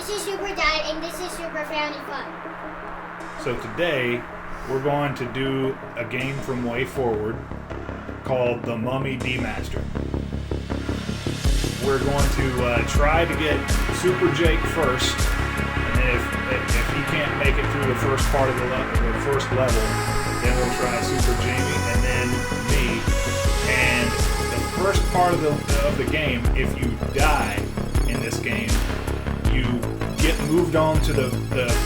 This is Super Dad, and this is Super Family Fun. So today, we're going to do a game from Way Forward called the Mummy Demastered. We're going to try to get Super Jake first, and then if he can't make it through the first part of the first level, then we'll try Super Jamie, and then me. And the first part of the game, if you die in this game, you get moved on to the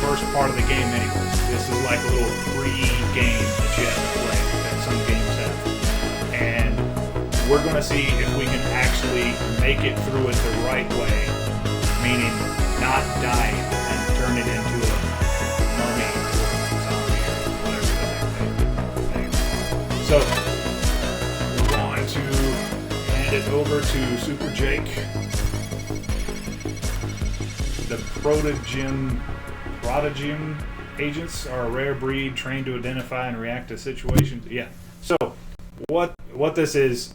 first part of the game anyway. This is like a little pre-game that you have to play that some games have. And we're going to see if we can actually make it through it the right way, meaning not die and turn it into a mummy or zombie or whatever the heck they. So, we're going to hand it over to Super Jake. The protogym agents are a rare breed trained to identify and react to situations. Yeah. So, what this is,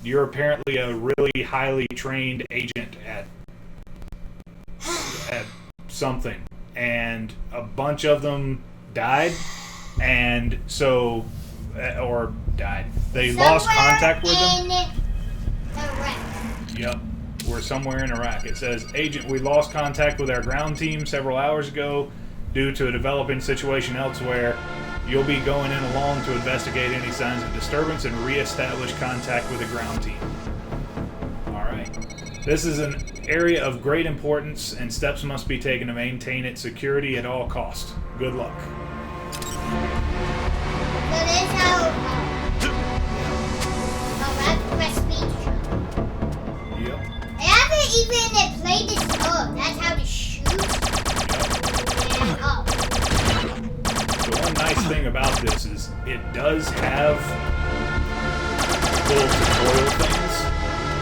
you're apparently a really highly trained agent at something, and a bunch of them died, and so or died. They lost contact with them. Yep. We're somewhere in Iraq. It says, Agent, we lost contact with our ground team several hours ago due to a developing situation elsewhere. You'll be going in alone to investigate any signs of disturbance and reestablish contact with the ground team. Alright. This is an area of great importance and steps must be taken to maintain its security at all costs. Good luck. So this how that's speech. Yep. I haven't even played this. Oh, that's how to shoot. And oh. The one nice thing about this is it does have little tutorial things,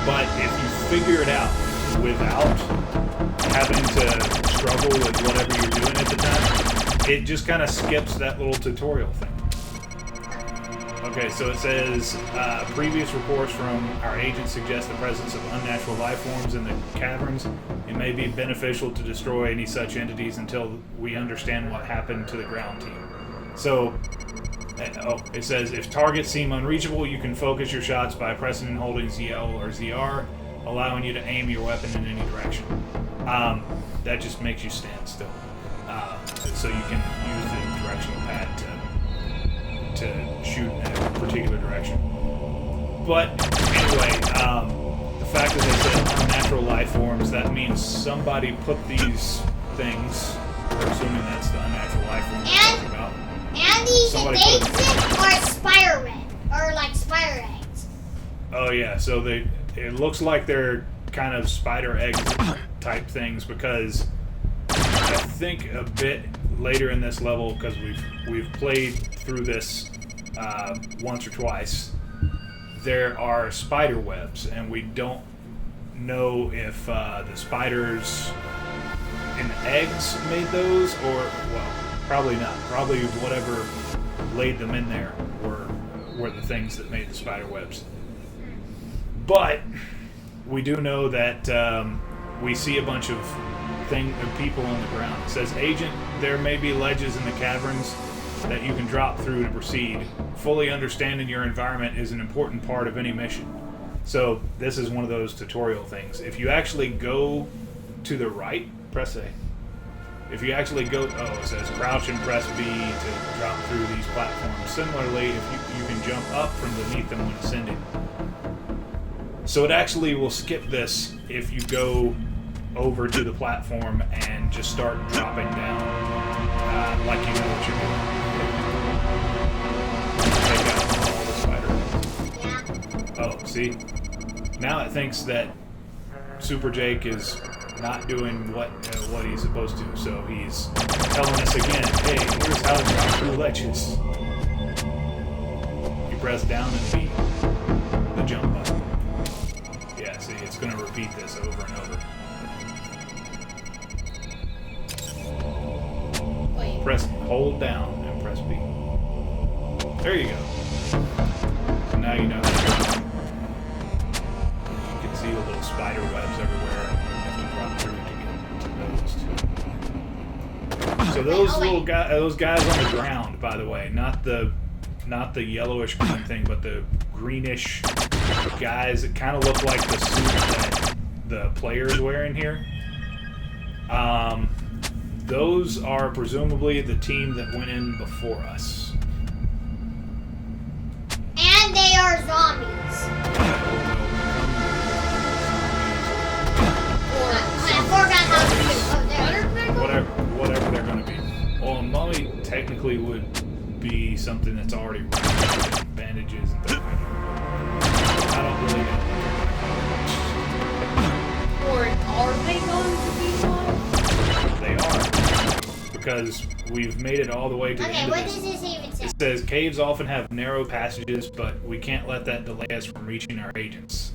but if you figure it out without having to struggle with whatever you're doing at the time, it just kind of skips that little tutorial thing. Okay, so it says, previous reports from our agents suggest the presence of unnatural life forms in the caverns. It may be beneficial to destroy any such entities until we understand what happened to the ground team. So, it says, if targets seem unreachable, you can focus your shots by pressing and holding ZL or ZR, allowing you to aim your weapon in any direction. That just makes you stand still. So you can use the directional pad to shoot in a particular direction. But anyway, the fact that they said unnatural life forms, that means somebody put these things, we're assuming that's the unnatural life forms we're talking about. And these eggs are spider-red, or like spider eggs. Oh yeah, so it looks like they're kind of spider egg type things, because I think a bit later in this level, because we've played through this once or twice, there are spider webs, and we don't know if the spiders in the eggs made those, or, well, probably not. Probably whatever laid them in there were the things that made the spider webs. But we do know that we see a bunch of people on the ground. It says, Agent, there may be ledges in the caverns that you can drop through to proceed. Fully understanding your environment is an important part of any mission. So this is one of those tutorial things. If you actually go to the right, press A. If you actually go, it says crouch and press B to drop through these platforms. Similarly, if you can jump up from beneath them when ascending. So it actually will skip this if you go over to the platform and just start dropping down like you know what you're doing. Take out all the spider eggs. Oh, see? Now it thinks that Super Jake is not doing what he's supposed to, so he's telling us again, hey, here's how to drop through ledges. You press down and B, the jump button. Yeah, see, it's going to repeat this over and over. Press, hold down, and press B. There you go. So now you know. You can see the little spider webs everywhere. You have to drop through to get almost. So those those guys on the ground, by the way, not the yellowish green thing, but the greenish guys that kind of look like the suit that the players wear in here. Those are presumably the team that went in before us. And they are zombies. I forgot how to do Whatever they're going to be. Well, a mummy technically would be something that's already wrapped with bandages and things. I don't really know. Or are they going to be one? They are. Because we've made it all the way to the end of what this. does this even say? It says, caves often have narrow passages, but we can't let that delay us from reaching our agents.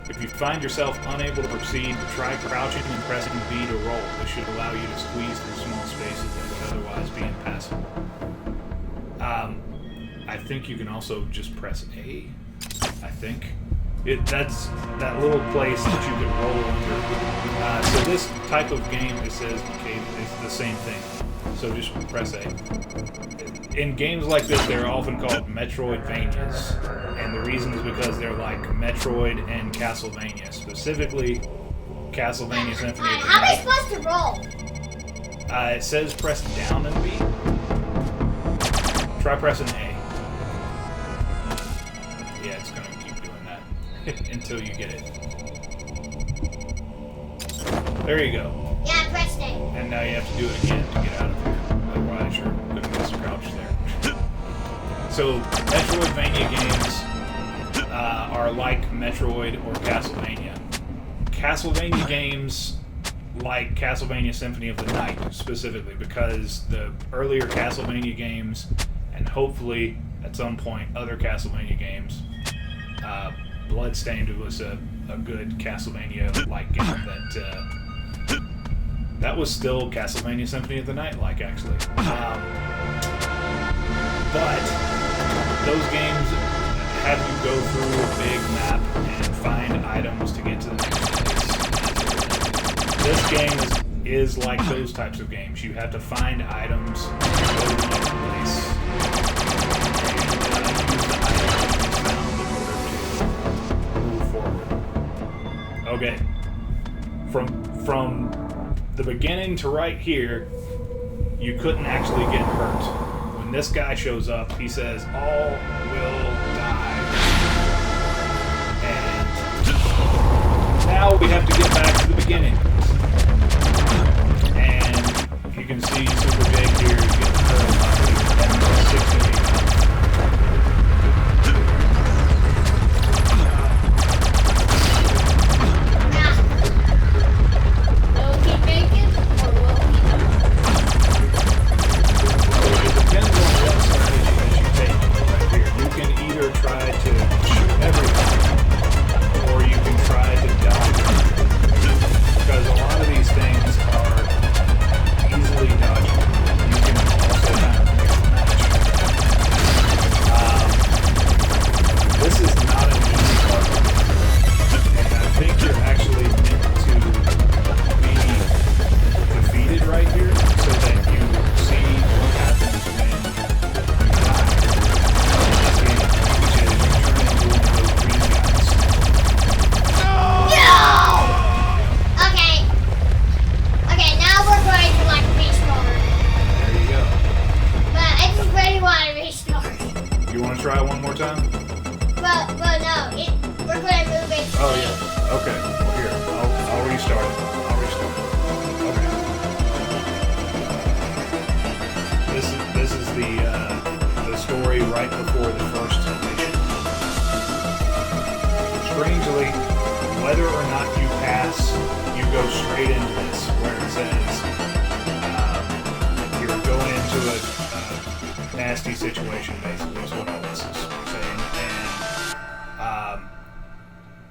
If you find yourself unable to proceed, try crouching and pressing B to roll. This should allow you to squeeze through small spaces that would otherwise be impassable. I think you can also just press A. I think. That's that little place that you can roll under. So this type of game, it says cave, is the same thing. So just press A. In games like this, they're often called Metroidvanias, and the reason is because they're like Metroid and Castlevania, specifically Castlevania Symphony of the How am I Night. supposed to roll? It says press down and B. Try pressing A. Yeah, it's gonna keep doing that until you get it. There you go. Yeah, I pressed it. And now you have to do it again to get out of here. Otherwise, you're gonna miss crouch there. So, Metroidvania games are like Metroid or Castlevania. Castlevania games like Castlevania Symphony of the Night, specifically, because the earlier Castlevania games, and hopefully at some point other Castlevania games, Bloodstained was a good Castlevania-like game that was still Castlevania Symphony of the Night, like, actually. But those games have you go through a big map and find items to get to the next place. This game is like those types of games. You have to find items to go to the next place. And use the items found in order to move forward. Okay. From the beginning to right here, you couldn't actually get hurt. When this guy shows up, he says, all will die. And now we have to get back to the beginning. And you can see Super Jake here is getting hurt down to 60.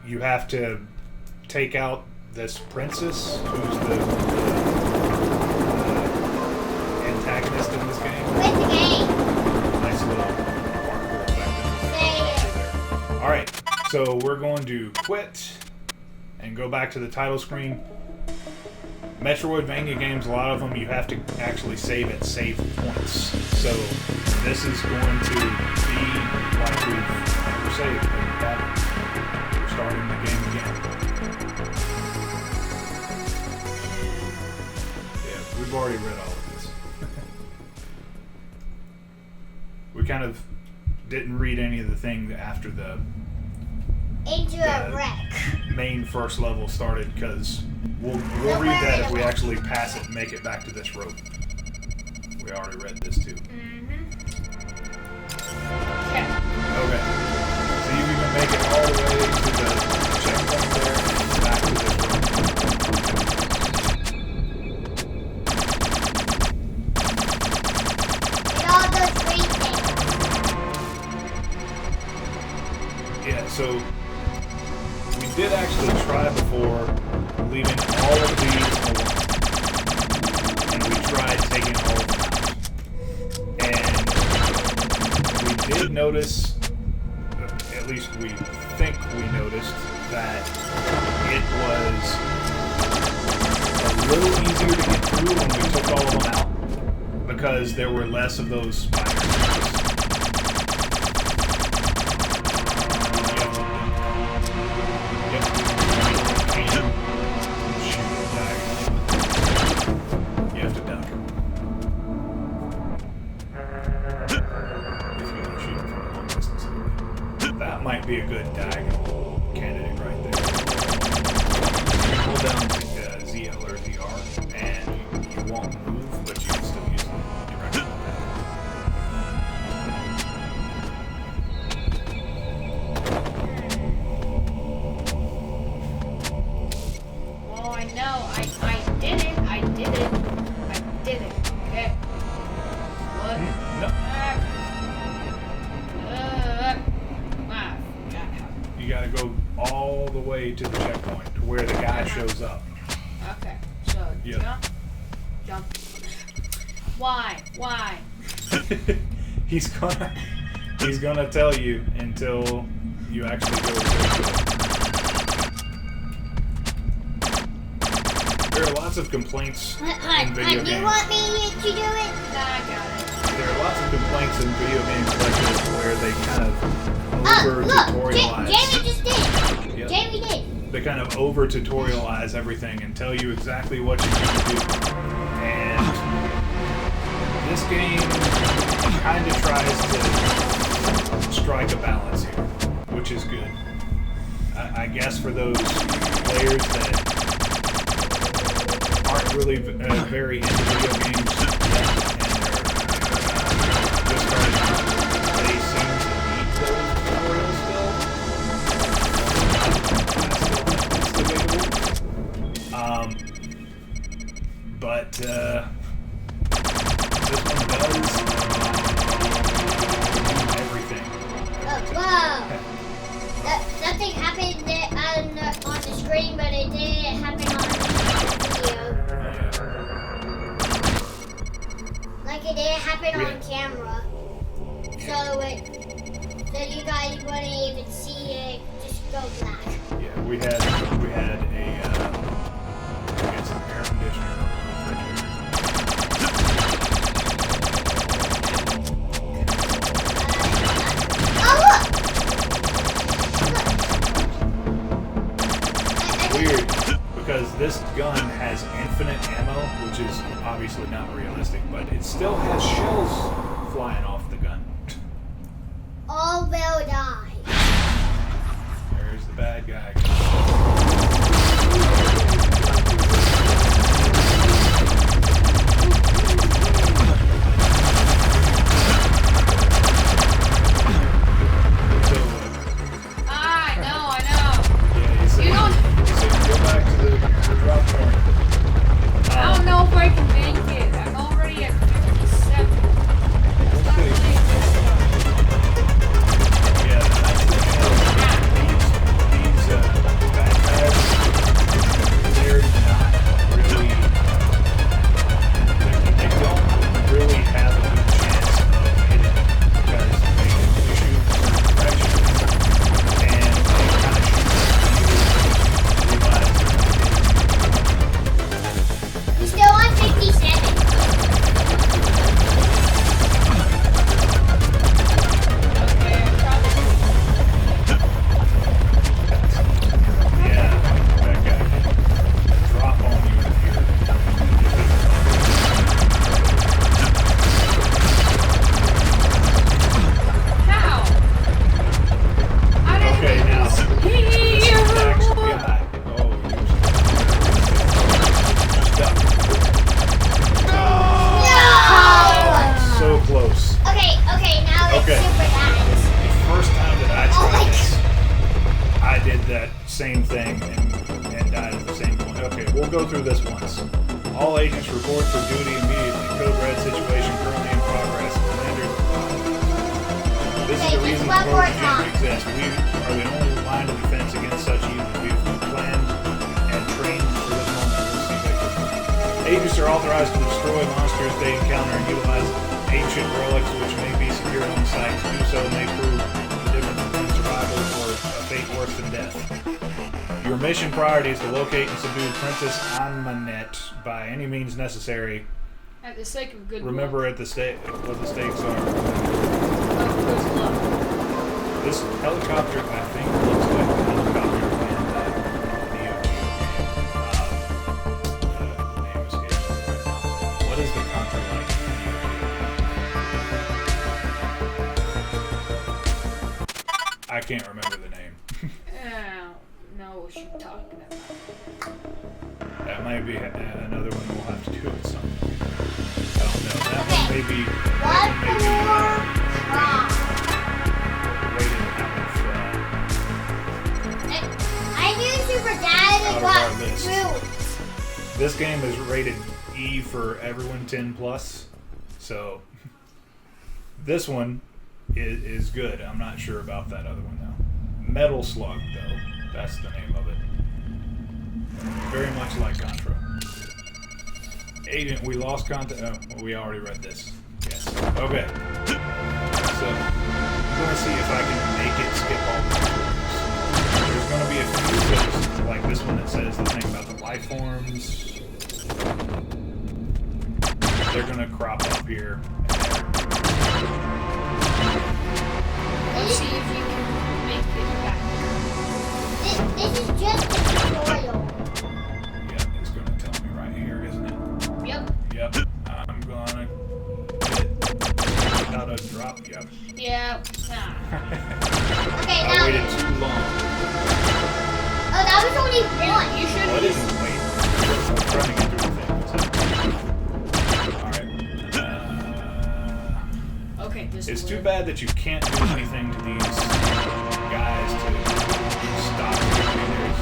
You have to take out this princess, who's the antagonist in this game. Quit the game. Nice little parkour effect. Alright, so we're going to quit and go back to the title screen. Metroidvania games, a lot of them you have to actually save at save points. So this is going to be like we've never saved. We're starting the game again. Yeah, we've already read all of this. We kind of didn't read any of the thing after the Into a wreck. main first level started, because we'll read that if we actually pass it and make it back to this rope. We already read this too. Okay. Okay. So you even make it all the way to the checkpoint there and back to this rope. It all those green things. Yeah, so we did actually try before leaving all of these alone. And we tried taking all of them out. And we did notice, at least we think we noticed, that it was a little easier to get through when we took all of them out, because there were less of those spiders. You have to duck. If you want to shoot from a long distance. That might be a good diagonal candidate right there. Hold down ZL or ZR, and you won't move, but you can still use the directional pad. Well, I know. I did it. I did it. I did it. Okay. What? No. You gotta go all the way to the checkpoint, to where the guy shows up. Okay. So Yep. jump. Why? Why? He's gonna tell you until you actually go to it. There are lots of complaints in video You games. want me to do it? Nah, I got it. There are lots of complaints in video games like this where they kind of Oh, over look! tutorialize. Jamie just did! Yep. Jamie did! They kind of over tutorialize everything and tell you exactly what you need to do. And this game kind of tries to strike a balance here, which is good. I guess for those players that aren't really very into video games yet, and they're just starting out, they seem to need those tutorials still. That's debatable. But this one does everything. Oh, wow! Nothing happened on the screen, but it did happen on the video. Like it did happen on camera. So you guys wouldn't even see it just go black. Yeah, we had a we had some air conditioner refrigerator. Oh, look! Weird, because this gun has infinite ammo, which is obviously not realistic, but it still has shells flying off the gun. All will die. There's the bad guy. I know. Yeah, you said, You don't- go back to the drop point. I don't know if I can make it. I'm already at 57. We'll see. did that same thing and died at the same point. Okay, we'll go through this once. All agents report for duty immediately. Code red situation currently in progress. Commander, this is the reason the program exists. We are the only line of defense against such evil. We have planned and trained for this moment. We'll see victory. Agents are authorized to destroy monsters they encounter and utilize ancient relics which may be secured on site. To do so may prove the difference between survival or a fate worse than death. Your mission priority is to locate and subdue Princess Amunet by any means necessary. At the sake of good Remember luck. at the what the stakes are. Good luck. This helicopter, I think, looks like the helicopter in the name escapes me right now. What is the Contra like in the I can't remember the name. I don't know what you're talking about. That might be another one we'll have to do at some point. I don't know. That one may be One more try. rated out I knew Super Dad Out of got our list. through. This game is rated E for everyone 10 plus. So this one is good. I'm not sure about that other one though. Metal Slug though. That's the name of it. Very much like Contra. Agent, we lost contact. Oh, well, we already read this. Yes. Okay. So, I'm going to see if I can make it skip all the tutorials. There's going to be a few things, like this one that says the thing about the life forms. They're going to crop up here. Let's see if you can make it back. This is just a tutorial. Yeah, it's going to tell me right here, isn't it? Yep. Yep. I'm going to get out a drop. Yep. Yeah. Nah. Okay, I now. waited too long. Oh, that was only Yeah, one. you should Well, I use. didn't wait. I'm trying to get through the thing. Alright. Okay, this It's is too weird. bad that you can't do anything to these guys to stop them. I mean, there's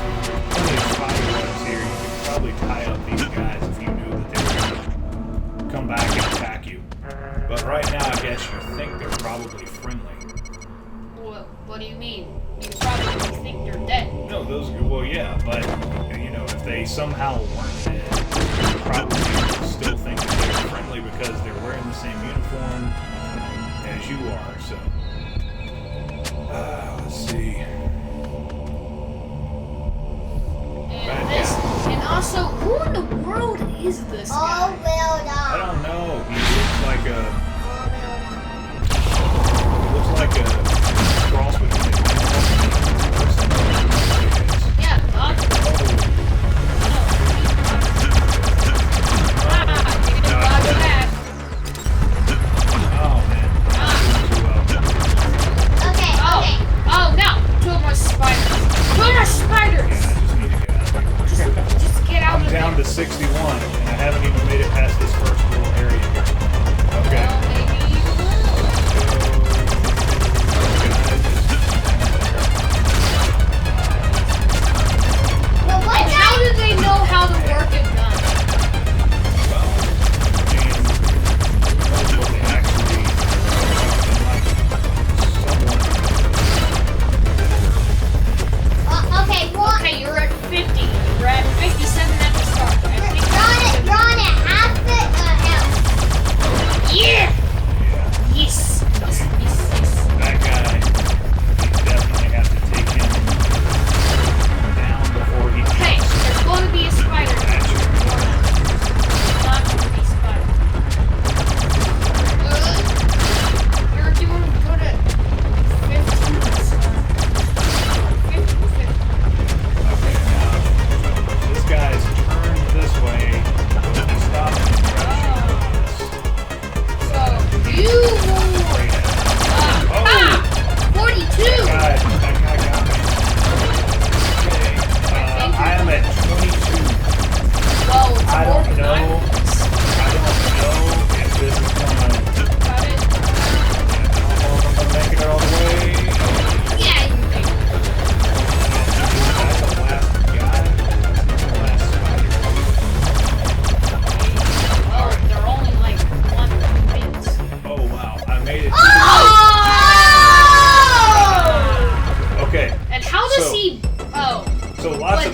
plenty of spider webs here. You could probably tie up these guys if you knew that they were going to come back and attack you. But right now, I guess you think they're probably friendly. What do you mean? You probably think they're dead. No, those. Well, yeah, but you know, if they somehow weren't dead, you probably still think that they were friendly because they're wearing the same uniform as you are. So, let's see. And this, and also, who in the world is this All guy? well I done. don't know. He looks like a. All well done. He looks like a cross between a person. Yeah, God. You're gonna dodge that. Oh man. Ah. Too well.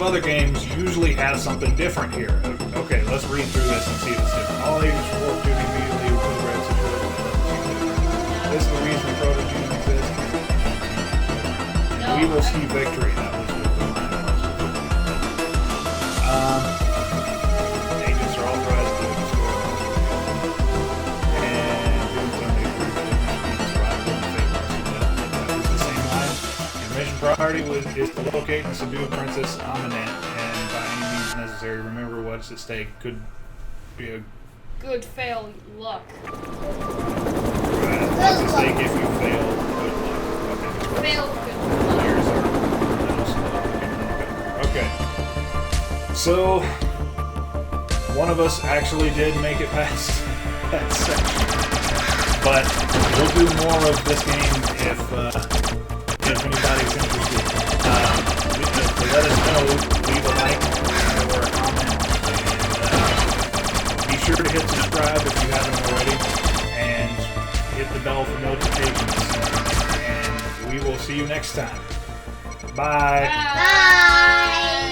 of other games usually have something different here. Okay, let's read through this and see if it's different. All agents report duty immediately with the red situation. This is the reason protogenes exist. No, We will see victory. That was what the line was. Agents are authorized to destroy and doing something to survival in favor of death. That was the same line. Your mission priority is to locate and subdue Princess Amanant, and by any means necessary, remember what's at stake. Could be a good fail luck. what's at stake if you fail. Good luck. Okay. Fail good luck. Here's our okay. So one of us actually did make it past that section, but we'll do more of this game if anybody's interested. To let us know, leave a like or a comment, and be sure to hit subscribe if you haven't already, and hit the bell for notifications. And we will see you next time. Bye. Bye. Bye.